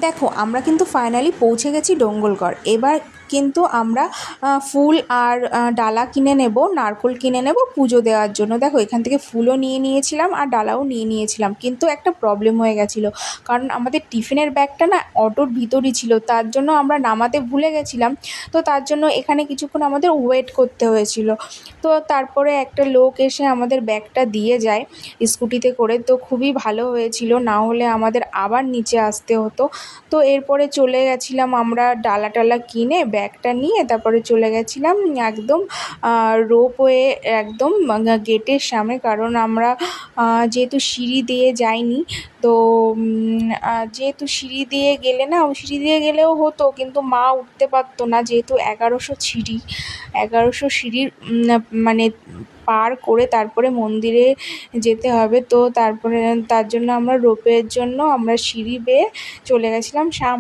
দেখো আমরা কিন্তু ফাইনালি পৌঁছে গেছি ডোঙ্গলগড়। এবার কিন্তু আমরা ফুল আর ডালা কিনে নেব, নারকেল কিনে নেব পুজো দেওয়ার জন্য। দেখো এখান থেকে ফুলও নিয়ে নিয়েছিলাম আর ডালাও নিয়ে নিয়েছিলাম, কিন্তু একটা প্রবলেম হয়ে গেছিলো, কারণ আমাদের টিফিনের ব্যাগটা না অটোর ভিতরই ছিল, তার জন্য আমরা নামাতে ভুলে গেছিলাম। তো তার জন্য এখানে কিছুক্ষণ আমাদের ওয়েট করতে হয়েছিল। তো তারপরে একটা লোক এসে আমাদের ব্যাগটা দিয়ে যায় স্কুটিতে করে, তো খুবই ভালো হয়েছিল, না হলে আমাদের আবার নিচে আসতে হতো। তো এরপরে চলে গেছিলাম আমরা ডালা টালা কিনে ব্যাগটা নিয়ে, তারপরে চলে গেছিলাম একদম রোপওয়ে একদম গেটের সামনে, কারণ আমরা যেহেতু সিঁড়ি দিয়ে যাইনি, তো যেহেতু সিঁড়ি দিয়ে গেলে না, সিঁড়ি দিয়ে গেলেও হতো কিন্তু মা উঠতে পারতো না, যেহেতু 1100 সিঁড়ির মানে পার করে তারপরে মন্দিরে যেতে হবে। তো তারপরে তার জন্য আমরা রোপওয়ের জন্য আমরা সিঁড়ি বেয়ে চলে গেছিলাম সামনে।